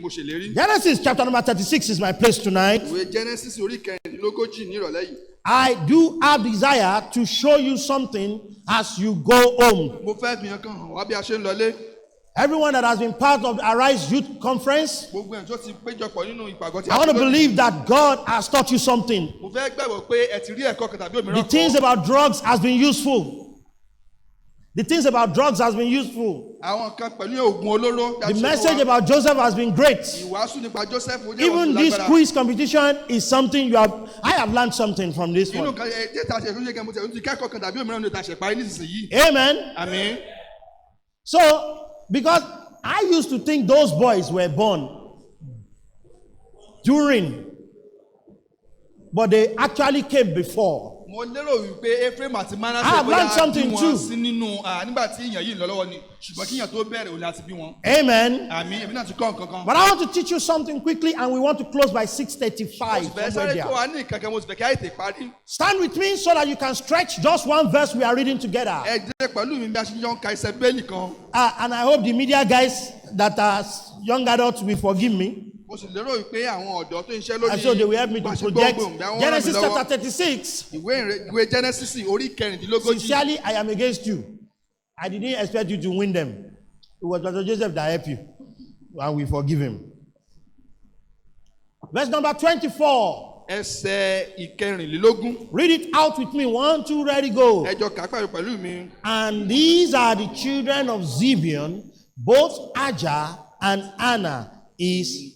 mo ṣèlérí. Genesis chapter number 36 is my place tonight. Ìwé Genesis orí kẹrìndínlógójì ní ìrọ̀lẹ́ yìí. I do have desire to show you something as you go home. Mo fẹ́ fi hàn kan hàn wá bí a ṣe ń lọlé. Everyone that has been part of the Arise Youth Conference, Gbogbo ẹ̀ tó ti péjọpọ̀ nínú ìpàgọ́ tí I want to believe that God has taught you something. Mo fẹ́ gbàgbọ́ pé ẹ ti rí ẹ̀kọ́ kan tàbí òmíràn The kan. things about drugs has been useful. The things about drugs has been useful. Àwọn kan pẹ̀lú oògùn olóró. The message about Joseph has been great. Ìwàásù nípa Joseph ó jẹ́ Even ìwàásù this lágbára. quiz competition is something I have learned something from this Nínú one. kan ẹ̀ ta ṣe ìfúnṣe kẹ́mọ́tẹ̀ ó ti kẹ́kọ̀ọ́ kan tàbí òmíràn ní ta ṣe parí nísinsìnyí. Amen. Àmín. So, because I used to think those boys were born during, but they actually came before. Mo lérò wípé Ephraim àti Manasseh I have learned something too. sí nínú nígbà tí ìyàn yìí ń lọ lọ́wọ́ ni ṣùgbọ́n kí ìyàn tó bẹ̀rẹ̀ òun láti bí wọn. Amen. Àmín èmi náà ti kọ́ nǹkan kan. But I want to teach you something quickly, and we want to close by 6:35. Mo sì fẹ́ sáré kó wa ní ìkankan mo sì fẹ́ kí àìtè parí. Stand with me so that you can stretch just one verse we are reading together. Ẹ jẹ́ pẹ̀lú mi bí a ṣe jọ ń ka ẹsẹ̀ Bíbélì kan. And I hope the media guys that are young adults will forgive me. Mo sì lérò wípé àwọn ọ̀dọ́ tó ń ṣe lórí And so they will help me to project Genesis chapter lọ́wọ́. 36. Ìwé Genesis orí kẹrìndínlógójì. Sincerely, I am against you. I didn't expect you to win them. It was Pastor Joseph that helped you. And we forgive him. Verse number 24. Ẹsẹ̀ ìkẹrìnlélógún. Read it out with me. 1, 2, ready, go. Ẹ jọ kà á pẹ̀lú mi. And these are the children of Zibeon, both Ajah and Anna is.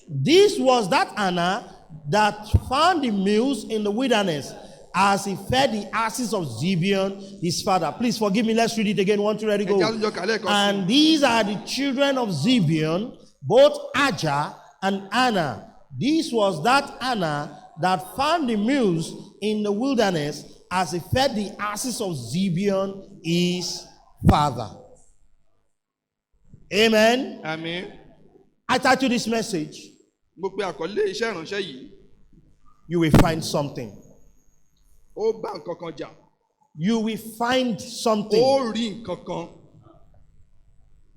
This was that Anna that found the mules in the wilderness as he fed the asses of Zibeon, his father. Please forgive me. Let's read it again. 1, 2, ready, go. And these are the children of Zibeon, both Ajah and Anna. This was that Anna that found the mules in the wilderness as he fed the asses of Zibeon, his father. Amen. Àmín. I titled this message, Mo pe àkọlé iṣẹ́ ìránṣẹ́ yìí. You will find something. Ó bá nǹkan kan jà. You will find something. Ó rí nǹkan kan.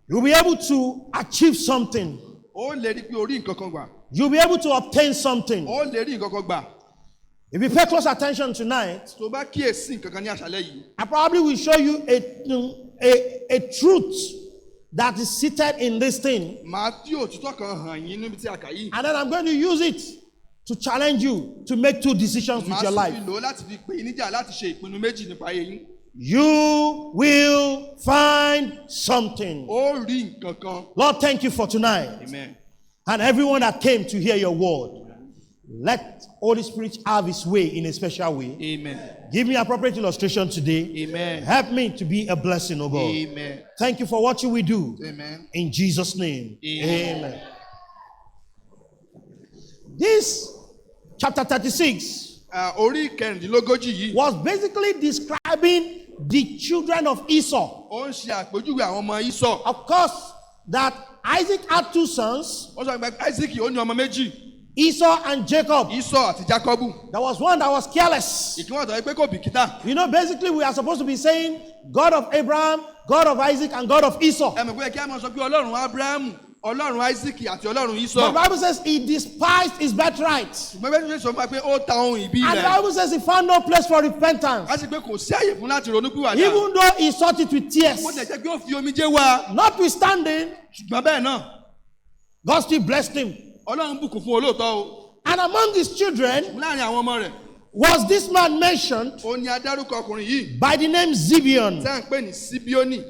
You'll be able to achieve something. Ó lè rí pé ó rí nǹkan kan gbà. You'll be able to obtain something. Ó lè rí nǹkan kan gbà. If you pay close attention tonight, Tó bá kíyèsí nǹkan kan ní àṣálẹ́ yìí. I probably will show you a truth that is seated in this thing. Màá tí òtítọ́ kan hàn yín níbi tí a kà yìí. And then I'm going to use it to challenge you to make 2 decisions with your life. Màá sì fi lò ó láti fi pè é níjà láti ṣe ìpinnu méjì nípa ayé yín. You will find something. Ó rí nǹkan kan. Lord, thank you for tonight. Amen. And everyone that came to hear your word, let Holy Spirit have his way in a special way. Amen. Give me appropriate illustration today. Amen. Help me to be a blessing, oh God. Amen. Thank you for what you will do. Amen. In Jesus' name. Amen. Amen. This chapter 36 Orí kẹrìndínlógójì yìí. was basically describing the children of Esau. Ó ń ṣe àpèjúwe àwọn ọmọ Ísọ̀. Of course, that Isaac had 2 sons, Ó sọ pé Isaac ó ní ọmọ méjì. Esau and Jacob. Ísọ̀ àti Jákọ́bù. There was one that was careless. Ìkíni wọ́n sọ pé kò bìkítà. You know, basically, we are supposed to be saying God of Abraham, God of Isaac, and God of Esau. Ẹ mọ̀ pé kí a máa sọ pé Ọlọ́run Ábúráhámù, Ọlọ́run Isaac àti Ọlọ́run But Ísọ̀. the Bible says he despised his birthright. Ṣùgbọ́n bẹ́ẹ̀ ni sọ fún wa pé ó ta ohun ìbí And the rẹ̀. Bible says he found no place for repentance. A sì pé kò sí àyè fún láti ronú pìwàdà. Even though he sought it with tears. Bó tẹ̀ jẹ́ pé ó fi omijé wá. Notwithstanding, Ṣùgbọ́n bẹ́ẹ̀ náà, God still blessed him. Ọlọ́run bùkún fún olóòótọ́ o. And among his children Láàárín àwọn ọmọ rẹ̀, was this man mentioned ó ní adárúkọ ọkùnrin yìí. by the name Zibeon. Tí à ń pè ní Síbíónì.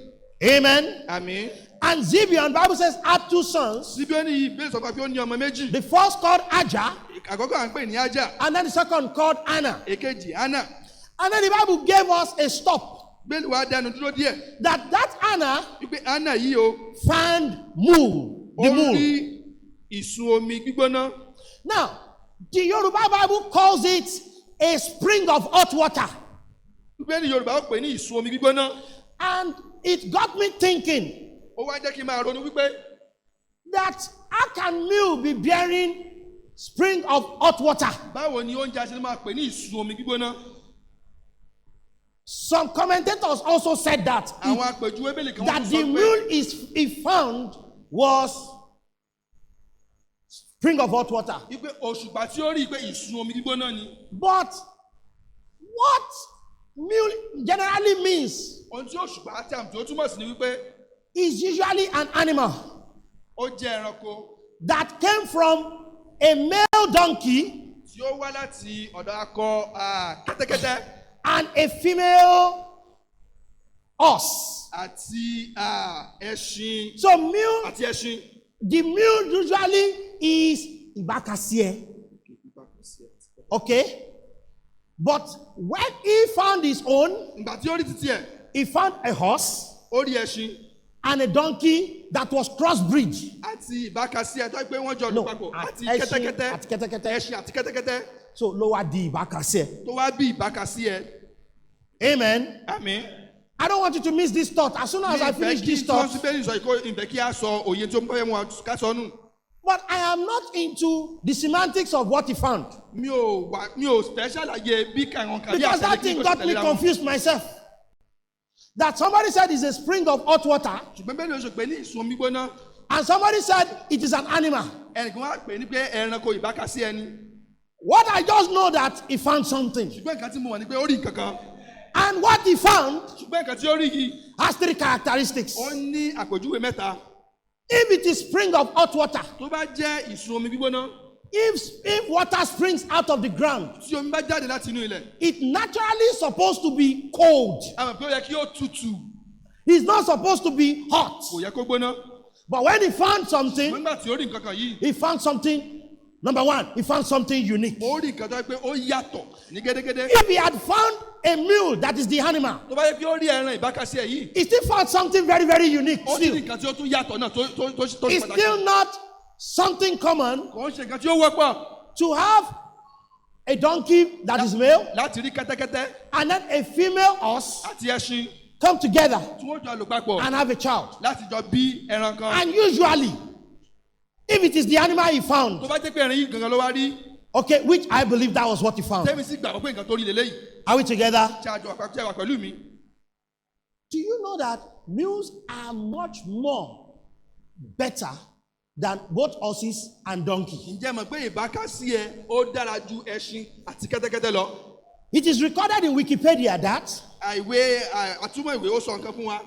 Amen. Àmín. And Zibeon, Bible says, had 2 sons. Síbíónì yìí bẹ́ẹ̀ sọ pé ó ní ọmọ méjì. The first called Ajah, Àkọ́kọ́ à ń pè ní Ájà. and then the second called Anna. Èkejì Anna. And then the Bible gave us a stop. Bẹ́ẹ̀ni wàá dánu dúró díẹ̀. That Anna Wípé Anna yìí o. found mule, the Ó mule. rí ìsun omi gbígbóná. Now, the Yoruba Bible calls it a spring of hot water. Bẹ́ẹ̀ni Yorùbá ó pè ní ìsun omi gbígbóná. And it got me thinking Ó wá jẹ́ kí n máa ronú wípé that how can mule be bearing spring of hot water? báwo ni oúnjẹ aṣèlú máa pè ní ìsun omi gbígbóná. Some commentators also said that àwọn àpèjúwe bẹ́ẹ̀ kan that wọ́n the sọ pé mule he found was spring of hot water. wípé òṣùpá tí ó rí pé ìsun omi gbígbóná ni. But what mule generally means ohun tí òṣùpá tí àmì tó túmọ̀ sí ni wípé is usually an animal ó jẹ́ ẹranko that came from a male donkey tí ó wá láti ọ̀dọ̀ akọ kẹ́tẹ́kẹ́tẹ́ and a female horse. àti ẹṣin So mule, àti ẹṣin. the mule usually is ibakasie. Okay? But when he found his own, ìgbà tí ó rí títí ẹ̀ he found a horse ó rí ẹṣin and a donkey that was crossbreed. àti ìbákasí ẹ̀ tó pé wọ́n jọ No, lù papọ̀ àti ẹṣin kẹ́tẹ́kẹ́tẹ́ àti kẹ́tẹ́kẹ́tẹ́. ẹṣin àti kẹ́tẹ́kẹ́tẹ́ So ló wá di ibakasie. tó wá bí ìbákasí ẹ̀. Amen. àmín. I don't want you to miss this thought. As soon as I finish this thought, ìfẹ́ kí a sọ òye tó ń bọ́ ẹ̀wọ̀n ká sọ nù. but I am not into the semantics of what he found. mi ò special àyè bí kàwọn kàbí Because that thing got me confused myself. That somebody said is a spring of hot water, ṣùgbọ́n bẹ́ẹ̀ ni o ṣe pé ní ìsun omi gbóná and somebody said it is an animal. ẹnìkan wá pè ní pé ẹranko ìbákasí ẹni. What I just know that he found something. ṣùgbọ́n nǹkan tí mo wà ní pé ó rí nǹkan kan. And what he found ṣùgbọ́n nǹkan tí ó rí yìí has three characteristics. ó ní àpèjúwe mẹ́ta. If it is spring of hot water, tó bá jẹ́ ìsun omi gbígbóná if water springs out of the ground, tí omi bá jáde láti inú ilẹ̀ it naturally supposed to be cold. a mọ̀ pé ó yẹ kí ó tutù It's not supposed to be hot. kò yẹ kó gbóná. But when he found something, nígbà tí ó rí nǹkan kan yìí he found something. Number one, he found something unique. ó rí nǹkan tó yẹ pé ó yàtọ̀ ní gédégédé. If he had found a mule, that is the animal, tó bá yẹ kí ó rí ẹran ìbákasí ẹ̀ yìí he still found something very, very unique. ó sì rí Still. nǹkan tí ó tún yàtọ̀ náà tó ṣe It's pàtàkì. still not something common kò ń ṣe nǹkan tí ó wọ́pọ̀ to have a donkey that is male láti rí kẹ́tẹ́kẹ́tẹ́ and then a female horse àti ẹṣin come together tí wọ́n jọ lò papọ̀ and have a child. láti jọ bí ẹran kan. And usually, if it is the animal he tó found, bá jẹ́ pé ẹran yìí gangan ló wá rí okay, which I believe that was what he found. tẹ́mi sì gbàgbọ́ pé nǹkan tó rí lélẹ́yìí Are we together? tí a jọ wà pẹ̀lú mi. Do you know that mules are much more better than both horses and donkeys? ǹjẹ́ mọ̀ pé ìbákasí ẹ ó dára ju ẹṣin àti kẹ́tẹ́kẹ́tẹ́ lọ. It is recorded in Wikipedia that àtúmọ̀ ìwé ó sọ nǹkan fún wa.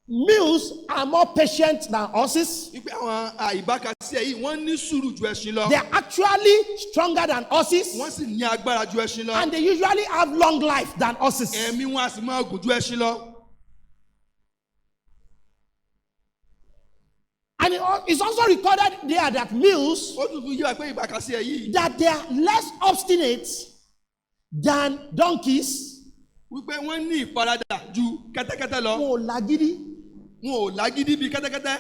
mules are more patient than horses. wípé àwọn ìbákasí ẹ yìí wọ́n ní sùúrù ju ẹṣin lọ. They are actually stronger than horses, wọ́n sì ní agbára ju ẹṣin lọ. and they usually have long life than horses. ẹ̀mí wọn a sì máa gùn ju ẹṣin lọ. And it's also recorded there that mules, ó tún fi yí wa pé ìbákasí ẹ yìí that they are less obstinate than donkeys. wípé wọ́n ní ìfaradà ju kẹ́tẹ́kẹ́tẹ́ lọ. Wọn ò lágídí. wọn ò lágídí bíi kẹ́tẹ́kẹ́tẹ́.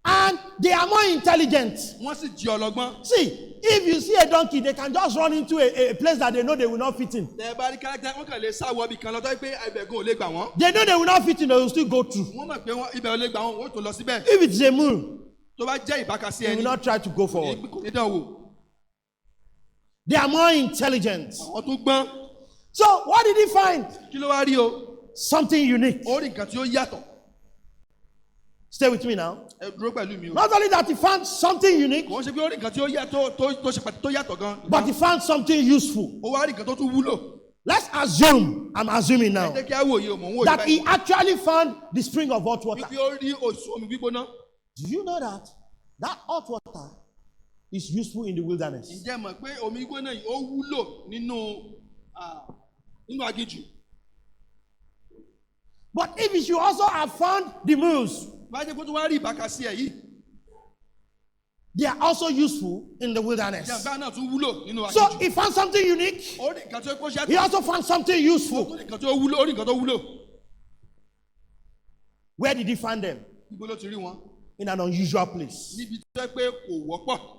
And they are more intelligent. wọ́n sì jí ọlọ́gbọ́n. See, if you see a donkey, they can just run into a place that they know they will not fit in. tẹ bá rí kẹ́tẹ́kẹ́tẹ́ wọ́n kàn lè sáwọ́ ibì kan lọ́tọ́ pé ibẹ̀gùn ò lè gbà wọ́n. They know they will not fit in, they will still go through. wọ́n mọ̀ pé ibẹ̀ ò lè gbà wọ́n wọ́n tó lọ síbẹ̀. If it's a mule, tó bá jẹ́ ìbákasí they will ẹni not try to go forward. kò ní dán wò. They are more intelligent. àwọn tó gbọ́n. So, what did he find? kí ló wá rí o. Something unique. ó rí nǹkan tí ó yàtọ̀. Stay with me now. ẹ dúró pẹ̀lú mi o. Not only that he found something unique, kò ń ṣe pé ó rí nǹkan tí ó tó yàtọ̀ gan. but he found something useful. ó wá rí nǹkan tó tún wúlò. Let's assume, I'm assuming now, ẹ jẹ́ kí á wòye o mò ń wòye that he actually found the spring of hot water. wípé ó rí oṣù omi gbígbóná. Do you know that hot water is useful in the wilderness? ǹjẹ́ mọ̀ pé omi gbígbóná yìí ó wúlò nínú aginjù. But if you should also have found the mules, bá jẹ́ kó tó wá rí ìbákasí ẹ̀ yìí. they are also useful in the wilderness. jàǹbá náà tún wúlò nínú So aginjù. he found something unique. ó rí nǹkan tó kó ṣe He also found something useful. ó rí nǹkan tó wúlò ó rí nǹkan tó wúlò. Where did he find them? ibo ló ti rí wọn. In an unusual place. níbi tó jẹ́ pé kò wọ́pọ̀.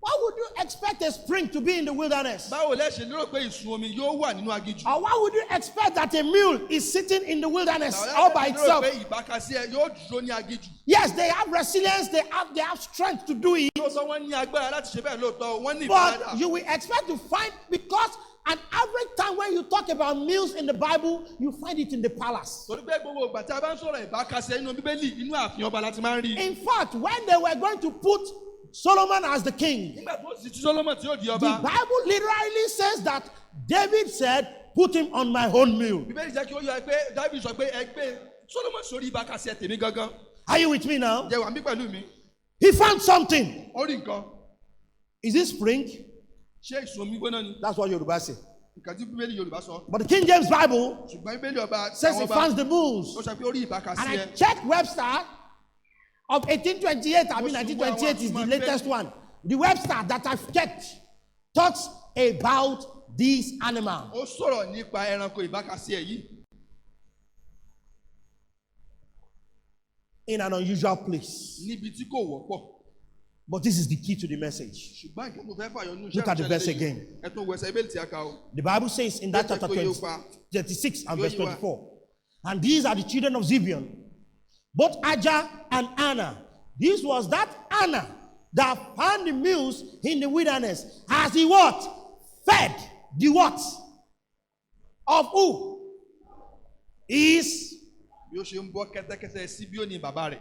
Why would you expect a spring to be in the wilderness? báwo lẹ ṣe lérò pé ìsun omi yóò wà nínú aginjù. Or why would you expect that a mule is sitting in the wilderness all by itself? lérò pé ìbákasí ẹ yóò dúró ní aginjù. Yes, they have resilience, they have strength to do it. lóòótọ́ wọ́n ní agbára láti ṣe bẹ́ẹ̀ lóòótọ́ wọ́n ní But ìfaradà. you will expect to find, because And every time when you talk about meals in the Bible, you find it in the palace. torí pé gbogbo ìgbà tí a bá ń sọ̀rọ̀ ìbákasẹ̀ nínú bíbélì inú ààfin ọba láti máa ń rí. In fact, when they were going to put Solomon as the king, nígbà tó sì ti Solomon tí yóò di the ọba. Bible literally says that David said, put him on my own meal. bíbélì jẹ́ kí ó yọ pé David sọ pé ẹgbẹ́ Solomon sórí ìbákasẹ̀ tèmi gangan. Are you with me now? jẹ́ wà mí pẹ̀lú mi. He found something. ó rí nǹkan. Is it spring? ṣé ìsun omi gbóná ni. That's what Yoruba say. nǹkan tí bíbélì Yorùbá sọ. But the King James Bible ṣùgbọ́n bíbélì ọba says he finds the ó moons. sọ pé ó rí And I ìbákasẹ̀. checked Webster of 1828. I mean, 1928 is the latest one. The Webster that I've checked talks about this animal. ó sọ̀rọ̀ nípa ẹranko ìbákasẹ̀ yìí. In an unusual place. níbi tí kò wọ́pọ̀. But this is the key to the message. ṣùgbọ́n nǹkan tó fẹ́ fàyọ nínú Look at the ìṣẹ́ verse ìṣẹ̀lẹ̀ again. yìí. ẹ tún wẹsẹ̀ bíbélì tí a kà o. The Bible says in that chapter 36 and verse 24. And these are the children of Zibeon, both Ajah and Anna. This was that Anna that found the mules in the wilderness. As he what? Fed the what? Of who? Is. bí ó ṣe ń bọ́ kẹ́tẹ́kẹ́tẹ́ sí bí ó ní bàbá rẹ̀.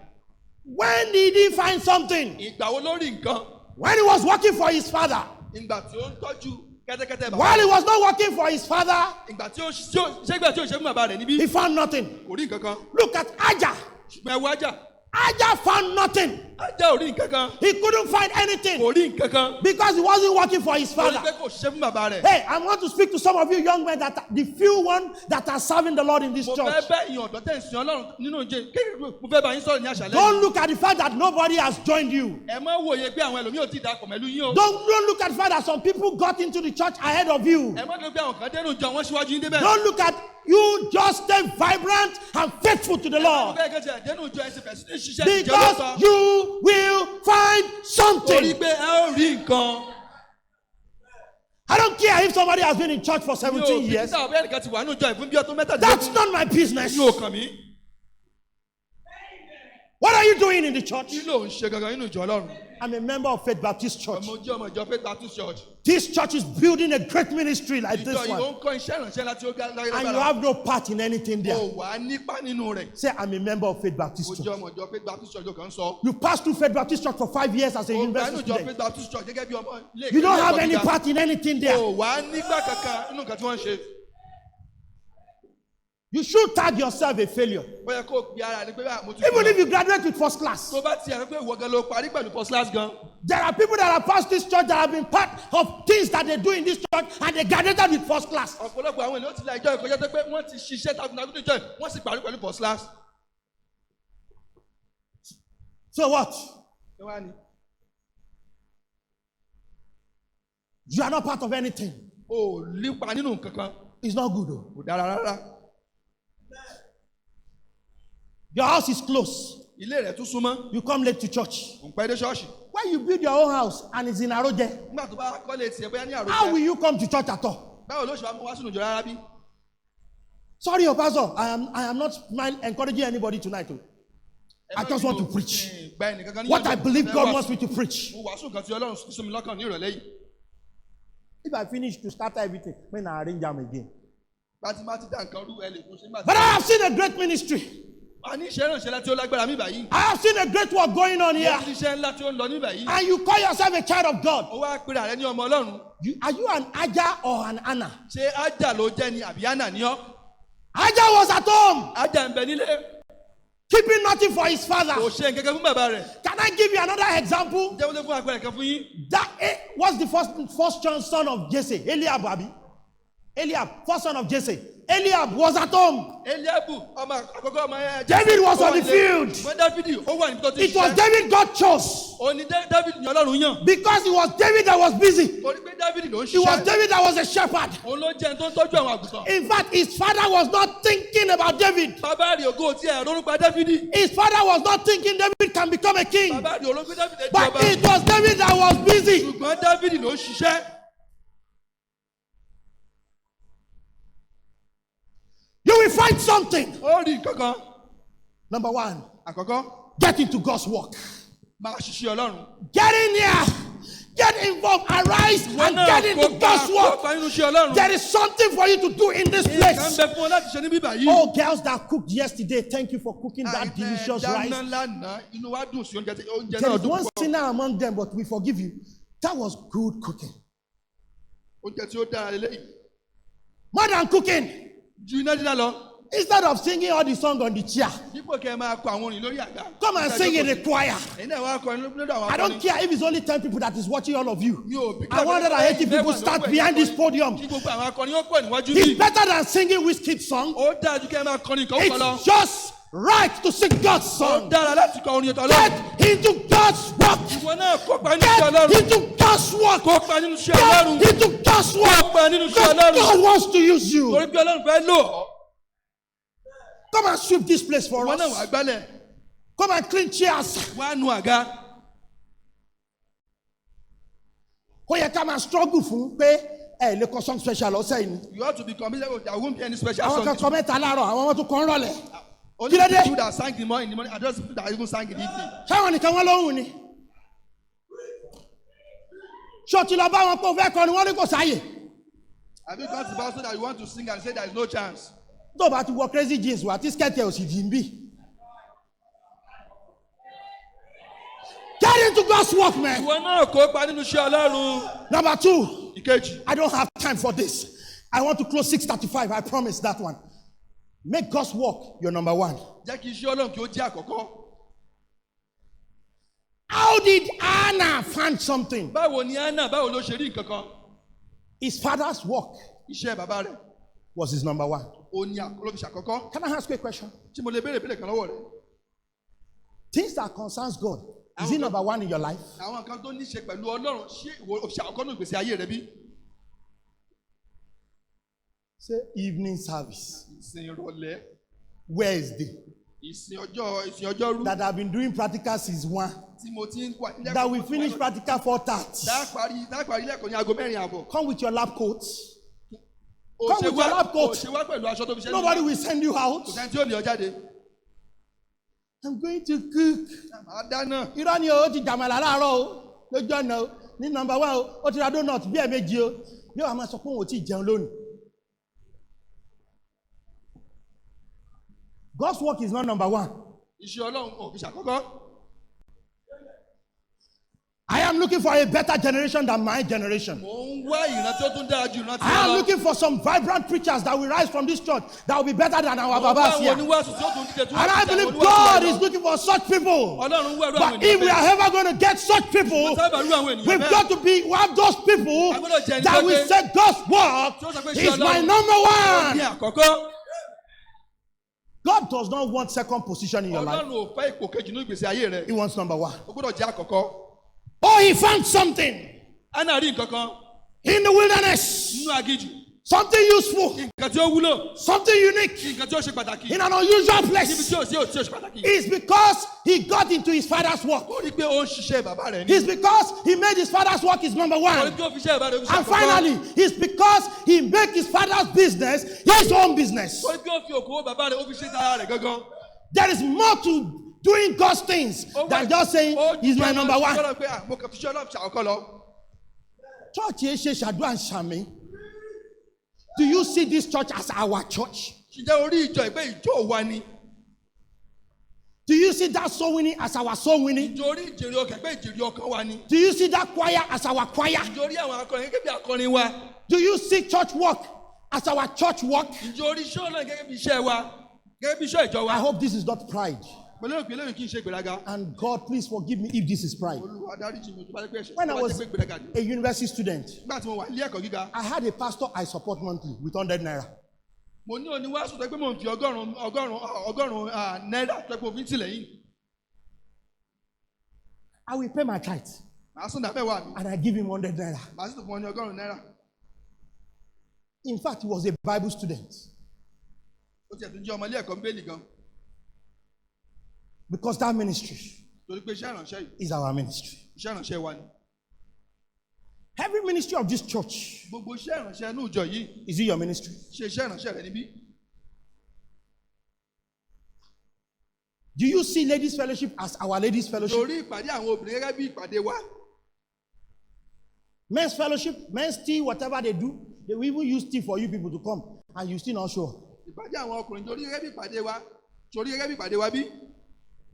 When did he find something? ìgbà wo ló rí nǹkan. When he was working for his father. ìgbà tí ó ń tọ́jú kẹ́tẹ́kẹ́tẹ́ bàbá While he rẹ̀. was not working for his father, ìgbà tí ó ṣégbà tí ó ṣe fún bàbá rẹ̀ níbí. he found nothing. kò rí nǹkan kan. Look at Ajah. ṣùgbọ́n ẹ wo Ajah. Ajah found nothing. Ajah ò rí nǹkan kan. He couldn't find anything kò rí nǹkan kan. because he wasn't working for his torí father. pé kò ṣiṣẹ́ fún bàbá rẹ̀. Hey, I want to speak to some of you young men that the few ones that are serving the Lord in this mo church. fẹ́ bẹ́ ìyàn ọ̀dọ́ tẹ̀ ń sin Ọlọ́run nínú ìjẹ́ kékeré mo fẹ́ bá yín sọ̀rọ̀ ní àṣálẹ́ Don't yìí. look at the fact that nobody has joined you. ẹ má wòye pé àwọn ẹlòmíì ò tí ì darapọ̀ pẹ̀lú yín o. Don't look at the fact that some people got into the church ahead of you. ẹ má dé pé àwọn kan dẹ́nu jọ wọ́n síwájú yín débẹ̀. Don't look at you, just stay vibrant and faithful to the Lord. Because you will find something. torí pé ẹ ó rí nǹkan. I don't care if somebody has been in church for 17 years. That's not my business. yóò kàn mí. What are you doing in the church? kí ló ń ṣe gangan nínú ìjọ Ọlọ́run. I'm a member of Faith Baptist Church. ọmọ jẹ́ ọmọ ìjọ Faith Baptist Church. This church is building a great ministry like ìjọ this yìí ó one. ń kọ́ iṣẹ́ ìrànṣẹ́ láti ó And you lágbára. have no part in anything there. ó wà á nípa nínú rẹ̀. Say, I'm a member of Faith ó Baptist jẹ́ Church. ọmọ ìjọ Faith Baptist Church ló kàn ń sọ. You passed through Faith Baptist Church for 5 years as a ó gbà nínú university ìjọ student. Faith Baptist Church gẹ́gẹ́ bí ọmọ ilé You don't ìwé have ẹ̀kọ́ any gíga. part in anything there. ó wà á nígbà kankan nínú nǹkan tí wọ́n ń ṣe. You should tag yourself a failure. ó yẹ kó o pe ara rẹ pé mo ti Even kùnà. if you graduate with first class. tó bá tiẹ̀ pé ìwọ gan ló parí pẹ̀lú first class gan. There are people that have passed this church that have been part of things that they do in this church and they graduated with first class. ọ̀pọ̀lọpọ̀ àwọn ènìyàn ti la ìjọ ìkọjá tó pé wọ́n ti ṣiṣẹ́ takuntakun ní ìjọ yìí, wọ́n sì parí pẹ̀lú first class. So what? ẹ wá ní. You are not part of anything. o ò lípa nínú nǹkan kan. It's not good though. kò dára rárá. Your house is close. ilé rẹ̀ tún súnmọ́. You come late to church. kò ń pẹ́ dé ṣọ́ọ̀ṣì. When you build your own house and it's in Aroje, nígbà tó bá kọ́lé tiẹ̀ bóyá ní how will àròjẹ. you come to church at all? báwo ló ṣe wá mú wá sínú ìjọ rárá bí. Sorry, your pastor. I am not encouraging anybody tonight. Oh. I just want to preach gba ẹnìkankan ní what I ìjọ believe fẹ́ God wàásù. wants me to preach. mo wàásù nǹkan tí Ọlọ́run sún mi lọ́kàn ní ìrọ̀lẹ́ yìí. If I finish to start everything, when I arrange them again. bá ti dá nǹkan rú ẹ lè fún ṣe nígbà tí. But I have seen a great ministry. a ní iṣẹ́ ìrànṣẹ́ láti ó lágbára mi báyìí. I have seen a great work going on here. ó ní iṣẹ́ ńlá tí ó ń lọ ní báyìí. And you call yourself a child of God. ó wá pèrè àrẹ ní ọmọ Ọlọ́run. Are you an Ajah or an Anna? ṣé Ajah ló jẹ́ ni àbí Anna ni ọ́. Ajah was at home, Ajah ń bẹ nílé. keeping nothing for his father. kò ṣe nǹkan kan fún bàbá rẹ̀. Can I give you another example? jẹ́ wọ́n lè fún àpẹẹrẹ kan fún yín. What's the first son of Jesse? Eliab, Abi. Eliab, first son of Jesse. Eliab was at home. Eliabu ọmọ àkọ́kọ́ ọmọ ẹ̀. David was on the field. wọ́n Dáfídì ó wà níbi tó ti It was David God chose. òní Dáfídì ni Ọlọ́run yàn. Because it was David that was busy. torí pé Dáfídì ló ń It was ṣiṣẹ́. David that was a shepherd. òun ló jẹ́ ẹni tó ń tọ́jú àwọn àgùntàn. In fact, his father was not thinking about David. bàbá rẹ̀ ògo tí ẹ̀ lórúkọ Dáfídì. His father was not thinking David can become a king. bàbá rẹ̀ olóńgbé Dáfídì ẹ̀ But jọba. it was David that was busy. ṣùgbọ́n Dáfídì ló ń ṣiṣẹ́. You will find something. ó rí nǹkan kan. Number one, àkọ́kọ́ get into God's work. máa ṣiṣẹ́ Ọlọ́run. Get in here Get involved. Arise and get into God's work. There is something for you to do in this place. Oh, girls that cooked yesterday, thank you for cooking that delicious rice. There is one sinner among them, but we forgive you. That was good cooking. More than cooking. Instead of singing all the song on the chair, come and sing in the choir. I don't care if it's only 10 people that is watching all of you. I 180 people start behind this podium. It's better than singing Wizkid's song. It's just right to sing God's song. Get into God's work. Get into God's work. Get into God's work. God wants to use you. Come and sweep this place for us. Come and clean chairs. Come and struggle for le song special or saying. You have to be committed. There won't be any special song. I want to come roll. Only people that sang in the morning, and those people that even sang in the evening. Have you gone to the pastor that you want to sing and say there is no chance? Tó bá ti wọ crazy jeans wà tí skirt ẹ̀ ò sì dín bí. Get into God's work, man. Number 2. I don't have time for this. I want to close 6:35. I promise that one. Make God's work your number 1. How did Anna find something? His father's work was his number 1. Can I ask you a question? Things that concerns God, is he number 1 in your life? Say evening service. Wednesday. That I've been doing practical since 1. That we finish practical 4:30. Come with your lab coats. Come with your lab coat. Nobody will send you out. I'm going to cook. You don't know what Jamala Laro. No, don't know. Need number 1. What I do not be a major. You are my support. God's work is not number 1. I am looking for a better generation than my generation. I am looking for some vibrant preachers that will rise from this church that will be better than our Babas here. And I believe God is looking for such people. But if we are ever going to get such people, we've got to have those people that will say God's work is my number 1. God does not want second position in your life. He wants number 1. Oh, he found something in the wilderness. Something useful. Something unique. In an unusual place. It's because he got into his father's work. It's because he made his father's work his number 1. And finally, it's because he made his father's business his own business. There is more to doing God's things than just saying he's my number 1. Church, do you see this church as our church? Do you see that soul winning as our soul winning? Do you see that choir as our choir? Do you see church work as our church work? I hope this is not pride. And God, please forgive me if this is pride. When I was a university student, I had a pastor I support monthly with 100 naira. I will pay my tithe. And I give him 100 naira. In fact, he was a Bible student. Because that ministry is our ministry. Every ministry of this church, is it your ministry? Do you see ladies' fellowship as our ladies' fellowship? Men's fellowship, men's tea, whatever they do, they will even use tea for you people to come, and you still not show.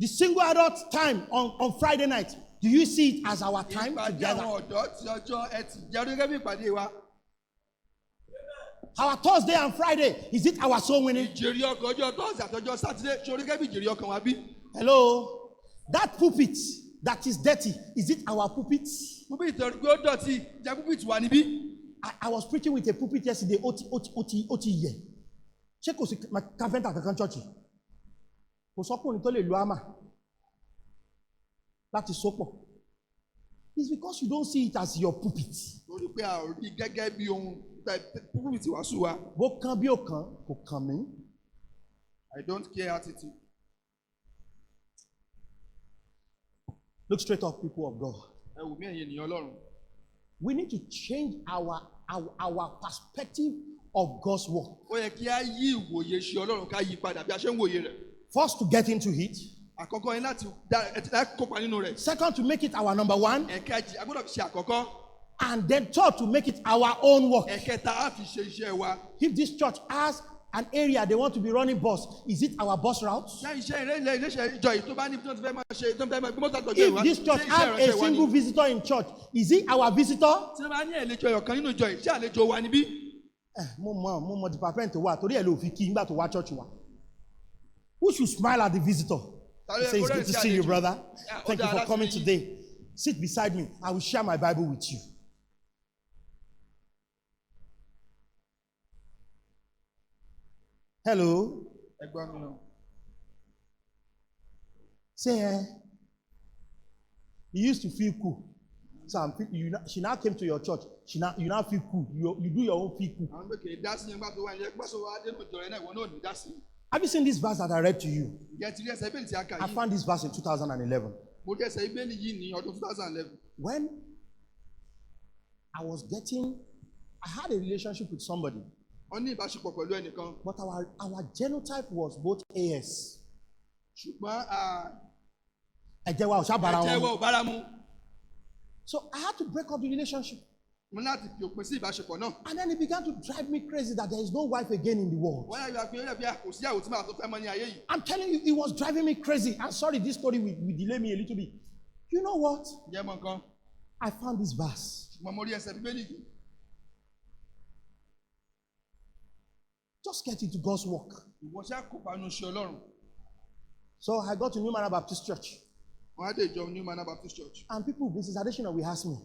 The single adult time on Friday night, do you see it as our time together? Our Thursday and Friday, is it our soul winning? Hello? That pulpit that is dirty, is it our pulpit? I was preaching with a pulpit yesterday, OT year. Check my carpenter at the church. That is so. It's because you don't see it as your pulpit. I don't care attitude. Look straight up, people of God. We need to change our perspective of God's work. First, to get into it. Second, to make it our number one. And then third, to make it our own work. If this church has an area they want to be running bus, is it our bus route? If this church has a single visitor in church, is it our visitor? Who should smile at the visitor? Say, it's good to see you, brother. Thank you for coming today. Sit beside me. I will share my Bible with you. Hello. Say, you used to feel cool. So she now came to your church. You now feel cool. You do your own feel cool. Have you seen this verse that I read to you? I found this verse in 2011. When I had a relationship with somebody. But our genotype was both AS. So I had to break up the relationship. And then it began to drive me crazy that there is no wife again in the world. I'm telling you, it was driving me crazy. I'm sorry, this story will delay me a little bit. You know what? I found this verse. Just get into God's work. So I got to New Manor Baptist Church. And people, Mrs. Additional will ask me.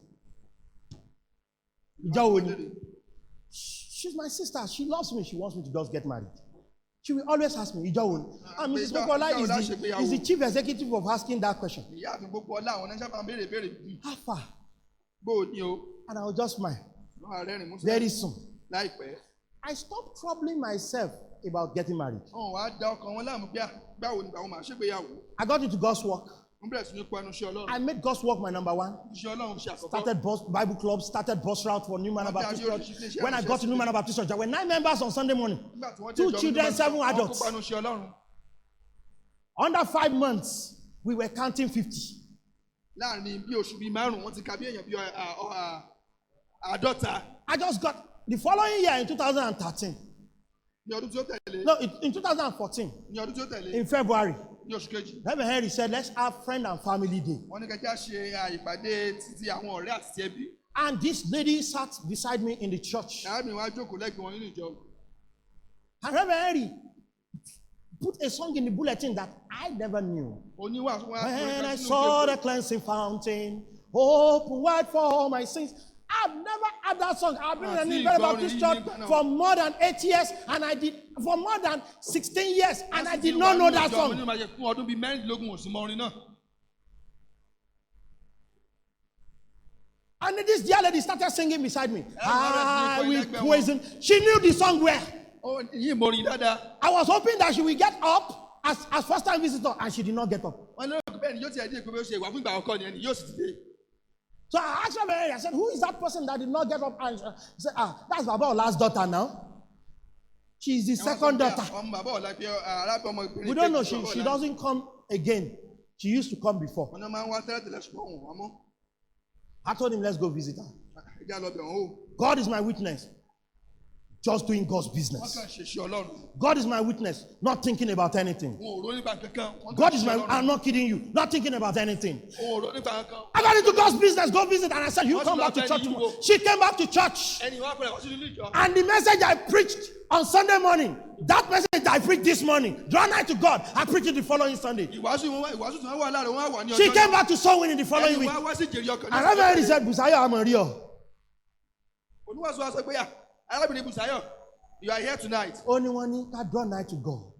She's my sister. She loves me. She wants me to just get married. She will always ask me, and Mrs. Popola is the chief executive of asking that question. How far? And I will just smile. Very soon. I stopped troubling myself about getting married. I got into God's work. I made God's work my number one. Started Bible club, started bus route for New Manor Baptist Church. When I got to New Manor Baptist Church, there were 9 members on Sunday morning. 2 children, 7 adults. Under 5 months, we were counting 50. I just got the following year in 2013. No, in 2014. In February. Reverend Henry said, let's have friend and family day. And this lady sat beside me in the church. And Reverend Henry put a song in the bulletin that I never knew. When I saw the cleansing fountain, open wide for all my sins. I've never had that song. I've been in the Baptist church for more than 8 years, and I did for more than 16 years, and I did not know that song. And this dear lady started singing beside me. I will poison. She knew the song well. I was hoping that she will get up as first time visitor, and she did not get up. So I asked her, I said, who is that person that did not get up? And she said, that's Baba's last daughter now. She is the second daughter. We don't know. She doesn't come again. She used to come before. I told him, let's go visit her. Ẹja lọ bẹ̀ wọ́n o. God is my witness. Just doing God's Wọ́n business. kàn ṣe ṣe Ọlọ́run. God is my witness. Not thinking about anything. Wọn ò ro nípa kankan. Wọ́n kàn God is ṣe my, Ọlọ́run. I'm not kidding you. Not thinking about anything. Wọn ò ro nípa kankan. I got into God's business. Go visit. And I said, you What's come back to about church you? tomorrow. She came back to church. Ẹni wá pẹ̀lẹ́ wọ́n sì nílé ìjọ. And the message I preached on Sunday morning, that message I preached this morning, draw nigh to God, I preached it the following Sunday. Ìwàásù tí wọ́n wà láàrin wọn wà ní ọjọ́. She came back to soul winning the following week. Ẹni wá sí jèrè ọkàn. And Reverend said, Busayo, I'm a real. Oníwàásù wa sọ pé yà, arábìnrin Busayo, you are here tonight. Only one that draw nigh to God.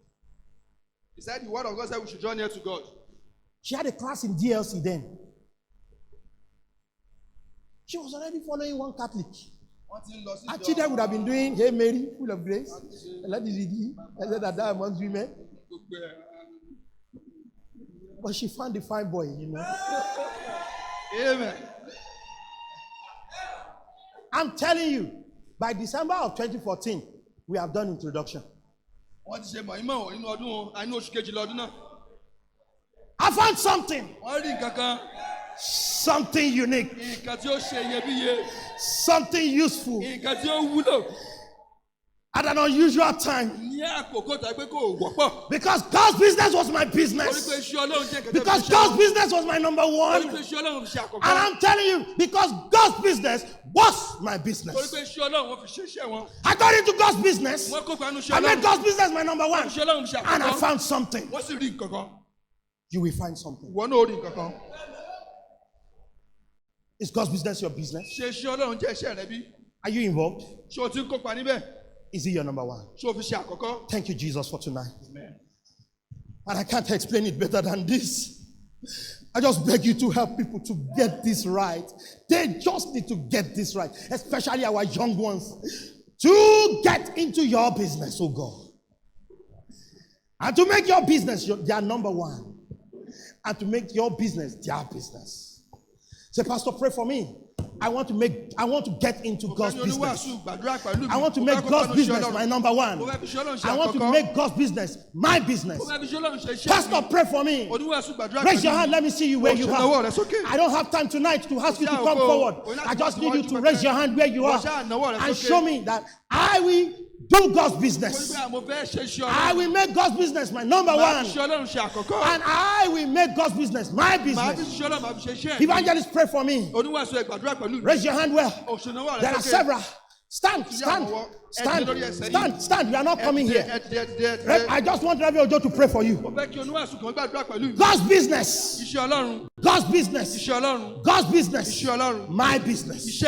He said the word of God said we should draw near to God. She had a class in DLC then. She was already following one Catholic. Her children would have been doing, Hey Mary, full of grace. Let this be. I said that amongst women. But she found the fine boy, you know. Amen. I'm telling you, by December of 2014, we have done introduction. Wọ́n ti ṣe mọ̀ ìmọ̀ nínú ọdún àìní oṣù kejìlá ọdún náà. I found something. Wọ́n rí nǹkan kan. Something unique. Nǹkan tí ó ṣe iyebíye. Something useful. Nǹkan tí ó wúlò. At an unusual time. Ní àkókò tàbí kò wọ́pọ̀. Because God's business was my Orí business. pé iṣẹ́ Ọlọ́run jẹ́ nǹkan tí ó Because fi ṣe God's Ọlọ́run. business was my number Orí one. pé iṣẹ́ Ọlọ́run fi ṣe àkọ́kọ́. And I'm telling you, because God's business was my Orí business. pé iṣẹ́ Ọlọ́run wọ́n fi ṣe iṣẹ́ wọn. I got into God's business. Wọ́n kópa nínú iṣẹ́ I made Ọlọ́run. God's business my number one. Iṣẹ́ Ọlọ́run fi ṣe And I àkọ́kọ́. found something. Wọ́n sì rí nǹkan kan. You will find something. Ìwọ náà ó rí nǹkan kan. Is God's business your business? Ṣé iṣẹ́ Ọlọ́run jẹ́ iṣẹ́ rẹ bí? Are you involved? Ṣé o ti ń kópa níbẹ̀? Is it your number one? Ṣé o fi ṣe àkọ́kọ́? Thank you, Jesus, for tonight. Amen. And I can't explain it better than this. I just beg you to help people to get this right. They just need to get this right, especially our young ones, to get into your business, oh God. And to make your business their number one. And to make your business their business. Say, Pastor, pray for me. I want to get into God's business. I want to make God's business my number one. I want to make God's business my business. Pastor, pray for me. Raise your hand. Let me see you where you are. I don't have time tonight to ask you to come forward. I just need you to raise your hand where you are and show me that I will do God's business. I will make God's business my number one. And I will make God's business my business. Evangelists, pray for me. Raise your hand well. There are several. Stand. You are not coming here. I just want Rabbi Ojo to pray for you. God's business. God's business. God's business. My business.